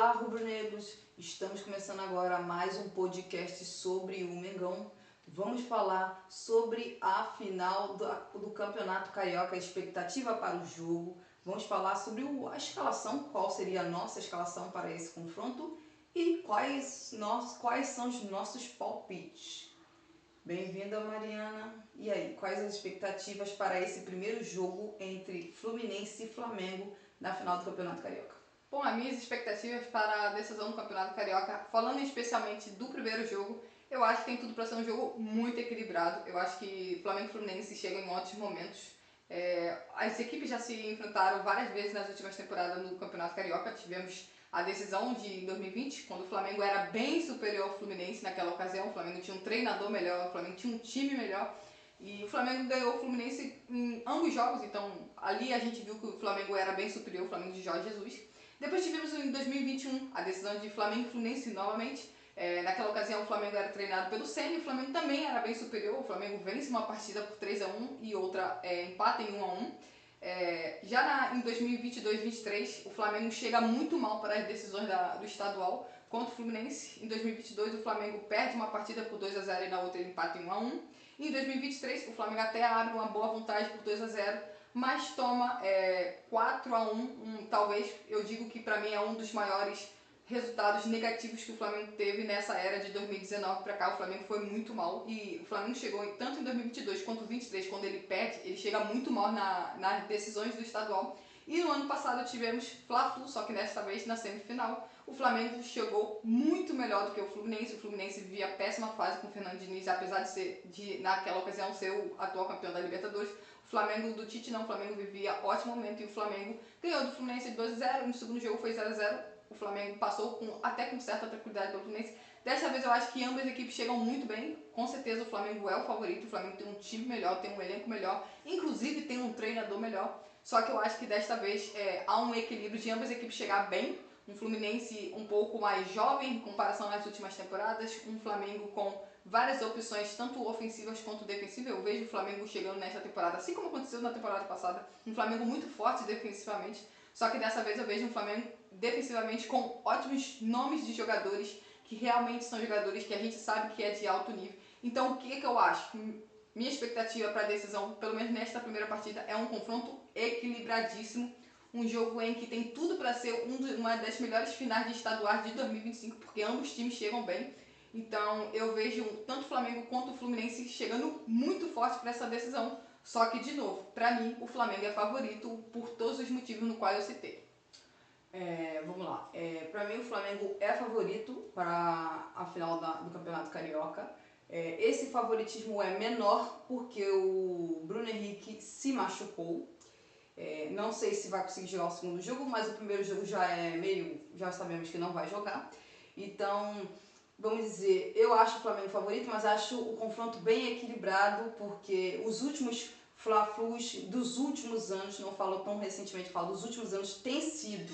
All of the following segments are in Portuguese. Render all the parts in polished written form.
Olá, rubro-negros! Estamos começando agora mais um podcast sobre o Mengão. Vamos falar sobre a final do Campeonato Carioca, a expectativa para o jogo. Vamos falar sobre a escalação, qual seria a nossa escalação para esse confronto e quais são os nossos palpites. Bem-vinda, Mariana. E aí, quais as expectativas para esse primeiro jogo entre Fluminense e Flamengo na final do Campeonato Carioca? Bom, as minhas expectativas para a decisão do Campeonato Carioca, falando especialmente do primeiro jogo, eu acho que tem tudo para ser um jogo muito equilibrado. Eu acho que Flamengo e Fluminense chegam em ótimos momentos. As equipes já se enfrentaram várias vezes nas últimas temporadas no Campeonato Carioca. Tivemos a decisão de 2020, quando o Flamengo era bem superior ao Fluminense naquela ocasião. O Flamengo tinha um treinador melhor, o Flamengo tinha um time melhor. E o Flamengo ganhou o Fluminense em ambos os jogos, então ali a gente viu que o Flamengo era bem superior, o Flamengo de Jorge Jesus. Depois tivemos em 2021 a decisão de Flamengo e Fluminense novamente. Naquela ocasião o Flamengo era treinado pelo Ceni, o Flamengo também era bem superior, o Flamengo vence uma partida por 3-1 e outra empata em 1-1. Em 2022-23 o Flamengo chega muito mal para as decisões do estadual contra o Fluminense. Em 2022 o Flamengo perde uma partida por 2-0 e na outra ele empata em 1-1. E em 2023 o Flamengo até abre uma boa vantagem por 2-0, mas toma 4-1, talvez eu digo que para mim é um dos maiores resultados negativos que o Flamengo teve nessa era de 2019 para cá. O Flamengo foi muito mal e o Flamengo chegou tanto em 2022 quanto em 2023, quando ele perde, ele chega muito mal nas decisões do estadual. E no ano passado tivemos Fla-Flu, só que desta vez na semifinal o Flamengo chegou muito melhor do que o Fluminense vivia péssima fase com o Fernando Diniz, apesar de naquela ocasião ser o atual campeão da Libertadores. O Flamengo do Tite não, o Flamengo vivia ótimo momento e o Flamengo ganhou do Fluminense de 2-0, no segundo jogo foi 0-0, o Flamengo passou até com certa tranquilidade pelo Fluminense. Dessa vez eu acho que ambas as equipes chegam muito bem, com certeza o Flamengo é o favorito, o Flamengo tem um time melhor, tem um elenco melhor, inclusive tem um treinador melhor, só que eu acho que desta vez há um equilíbrio de ambas as equipes chegar bem, um Fluminense um pouco mais jovem em comparação às últimas temporadas, um Flamengo com várias opções, tanto ofensivas quanto defensivas. Eu vejo o Flamengo chegando nesta temporada, assim como aconteceu na temporada passada, um Flamengo muito forte defensivamente, só que dessa vez eu vejo um Flamengo defensivamente com ótimos nomes de jogadores, que realmente são jogadores que a gente sabe que é de alto nível. Então o que eu acho? Minha expectativa para a decisão, pelo menos nesta primeira partida, é um confronto equilibradíssimo, um jogo em que tem tudo para ser uma das melhores finais de estaduais de 2025, porque ambos times chegam bem. Então eu vejo tanto o Flamengo quanto o Fluminense chegando muito forte para essa decisão. Só que, de novo, para mim, o Flamengo é favorito por todos os motivos no qual eu citei. Vamos lá. Para mim o Flamengo é favorito para a final do Campeonato Carioca. Esse favoritismo é menor porque o Bruno Henrique se machucou. Não sei se vai conseguir jogar o segundo jogo, mas o primeiro jogo já sabemos que não vai jogar. Então, vamos dizer, eu acho o Flamengo favorito, mas acho o confronto bem equilibrado, porque os últimos Fla-Flus dos últimos anos, não falo tão recentemente, falo dos últimos anos, tem sido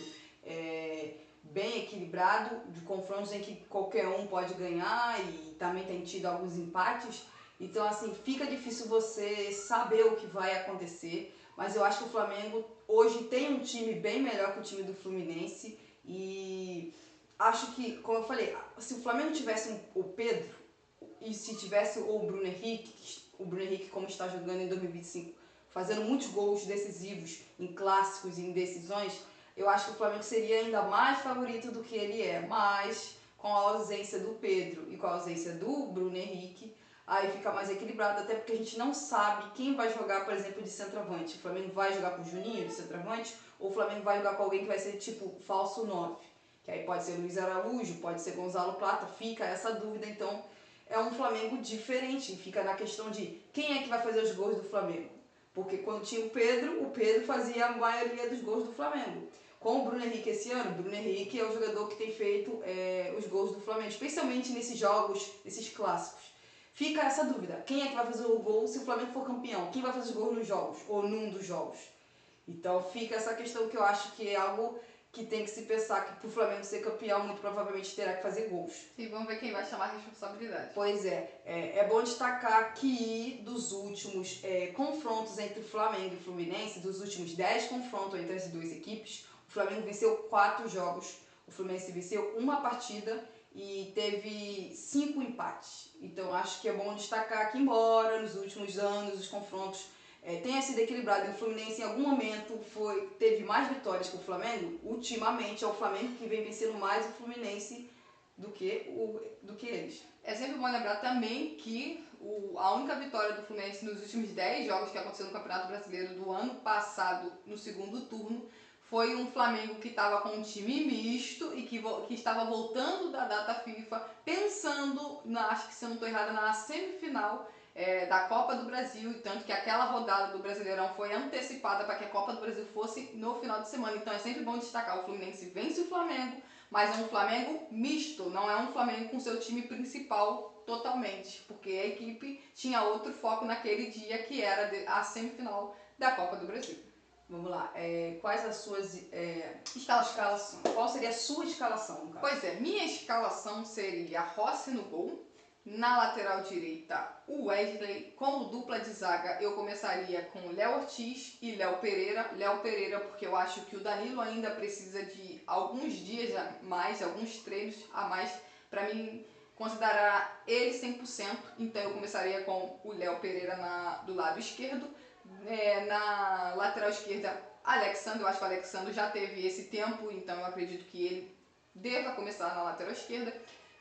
bem equilibrado, de confrontos em que qualquer um pode ganhar e também tem tido alguns empates. Então, assim, fica difícil você saber o que vai acontecer, mas eu acho que o Flamengo hoje tem um time bem melhor que o time do Fluminense e acho que, como eu falei, se o Flamengo tivesse o Pedro e se tivesse o Bruno Henrique como está jogando em 2025, fazendo muitos gols decisivos em clássicos e em decisões, eu acho que o Flamengo seria ainda mais favorito do que ele é, mas com a ausência do Pedro e com a ausência do Bruno Henrique, aí fica mais equilibrado, até porque a gente não sabe quem vai jogar, por exemplo, de centroavante. O Flamengo vai jogar com o Juninho de centroavante ou o Flamengo vai jogar com alguém que vai ser tipo falso 9, que aí pode ser Luiz Araújo, pode ser Gonzalo Plata, fica essa dúvida. Então é um Flamengo diferente, fica na questão de quem é que vai fazer os gols do Flamengo, porque quando tinha o Pedro fazia a maioria dos gols do Flamengo. Com o Bruno Henrique esse ano, o Bruno Henrique é o jogador que tem feito os gols do Flamengo, especialmente nesses jogos, nesses clássicos. Fica essa dúvida, quem é que vai fazer o gol se o Flamengo for campeão? Quem vai fazer os gols nos jogos, ou num dos jogos? Então fica essa questão que eu acho que é algo que tem que se pensar, que para o Flamengo ser campeão, muito provavelmente terá que fazer gols. Sim, vamos ver quem vai chamar a responsabilidade. Pois é bom destacar que dos últimos confrontos entre Flamengo e Fluminense, dos últimos 10 confrontos entre as duas equipes, o Flamengo venceu 4 jogos, O Fluminense venceu uma partida e teve 5 empates. Então acho que é bom destacar que, embora nos últimos anos os confrontos tenha sido equilibrado e o Fluminense em algum momento teve mais vitórias que o Flamengo, ultimamente é o Flamengo que vem vencendo mais o Fluminense do que eles. É sempre bom lembrar também que a única vitória do Fluminense nos últimos 10 jogos que aconteceu no Campeonato Brasileiro do ano passado, no segundo turno, foi um Flamengo que estava com um time misto e que estava voltando da data FIFA, pensando, acho que se eu não estou errada, na semifinal da Copa do Brasil, e tanto que aquela rodada do Brasileirão foi antecipada para que a Copa do Brasil fosse no final de semana. Então é sempre bom destacar, o Fluminense vence o Flamengo, mas é um Flamengo misto, não é um Flamengo com seu time principal totalmente, porque a equipe tinha outro foco naquele dia, que era a semifinal da Copa do Brasil. Vamos lá, quais as suas escalações? Qual seria a sua escalação, no caso? Pois é, minha escalação seria Rossi no gol, na lateral direita o Wesley, como dupla de zaga eu começaria com Léo Ortiz e Léo Pereira. Léo Pereira porque eu acho que o Danilo ainda precisa de alguns dias a mais, alguns treinos a mais, para mim considerar ele 100%, então eu começaria com o Léo Pereira do lado esquerdo. Na lateral esquerda, Alexandre, eu acho que o Alexandre já teve esse tempo, então eu acredito que ele deva começar na lateral esquerda.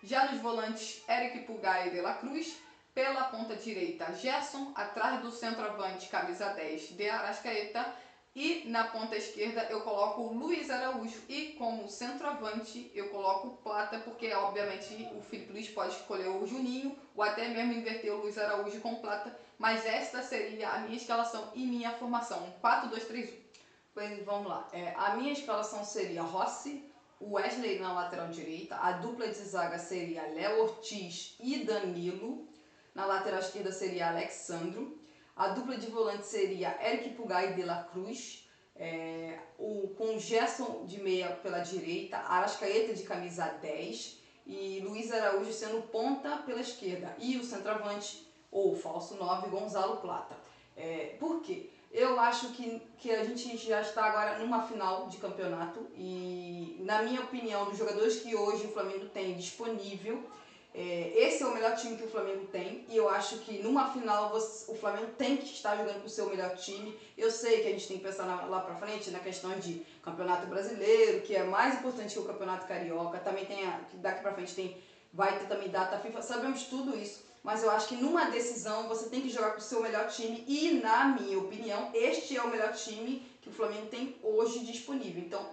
Já nos volantes, Eric Pulgar e De La Cruz. Pela ponta direita, Gerson, atrás do centroavante, camisa 10, de Arrascaeta. E na ponta esquerda eu coloco o Luiz Araújo, e como centroavante eu coloco o Plata, porque obviamente o Felipe Luiz pode escolher o Juninho ou até mesmo inverter o Luiz Araújo com o Plata, mas esta seria a minha escalação e minha formação, 4-2-3-1. Pois vamos lá, a minha escalação seria Rossi, o Wesley na lateral direita, a dupla de zaga seria Léo Ortiz e Danilo, na lateral esquerda seria Alexandro, a dupla de volante seria Eric Pulgar e De La Cruz, com Gerson de meia pela direita, Arrascaeta de camisa 10 e Luiz Araújo sendo ponta pela esquerda, e o centroavante, ou falso 9, Gonzalo Plata. Por quê? Eu acho que a gente já está agora numa final de campeonato e, na minha opinião, dos jogadores que hoje o Flamengo tem disponível, esse é o melhor time que o Flamengo tem, e eu acho que numa final o Flamengo tem que estar jogando com o seu melhor time. Eu sei que a gente tem que pensar lá pra frente na questão de campeonato brasileiro, que é mais importante que o campeonato carioca, também daqui pra frente vai ter também data FIFA, sabemos tudo isso, mas eu acho que numa decisão você tem que jogar com o seu melhor time, e na minha opinião este é o melhor time que o Flamengo tem hoje disponível. Então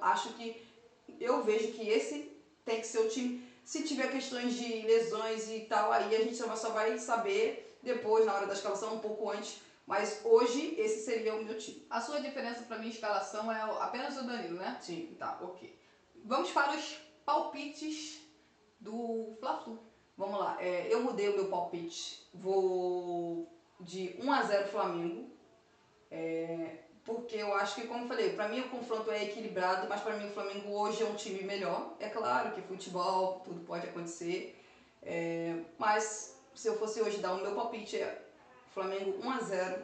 eu vejo que esse tem que ser o time. Se tiver questões de lesões e tal, aí a gente só vai saber depois, na hora da escalação, um pouco antes. Mas hoje, esse seria o meu time. A sua diferença para minha escalação é apenas o Danilo, né? Sim. Tá, ok. Vamos para os palpites do Fla-Flu. Vamos lá, eu mudei o meu palpite. Vou de 1-0 Flamengo. Porque eu acho que, como eu falei, pra mim o confronto é equilibrado, mas pra mim o Flamengo hoje é um time melhor. É claro que futebol, tudo pode acontecer, mas se eu fosse hoje dar o meu palpite Flamengo 1-0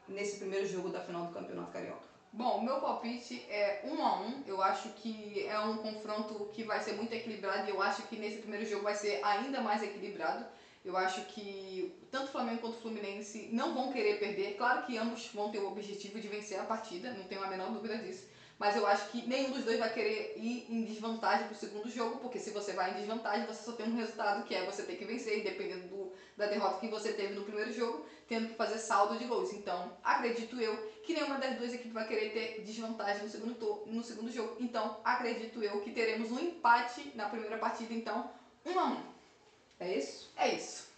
nesse primeiro jogo da final do Campeonato Carioca. Bom, o meu palpite é 1-1, eu acho que é um confronto que vai ser muito equilibrado, e eu acho que nesse primeiro jogo vai ser ainda mais equilibrado. Eu acho que tanto o Flamengo quanto o Fluminense não vão querer perder. Claro que ambos vão ter o objetivo de vencer a partida, não tenho a menor dúvida disso. Mas eu acho que nenhum dos dois vai querer ir em desvantagem pro segundo jogo, porque se você vai em desvantagem, você só tem um resultado, que é você ter que vencer, dependendo da derrota que você teve no primeiro jogo, tendo que fazer saldo de gols. Então, acredito eu que nenhuma das duas equipes vai querer ter desvantagem no segundo jogo. Então, acredito eu que teremos um empate na primeira partida, então 1-1. É isso? É isso.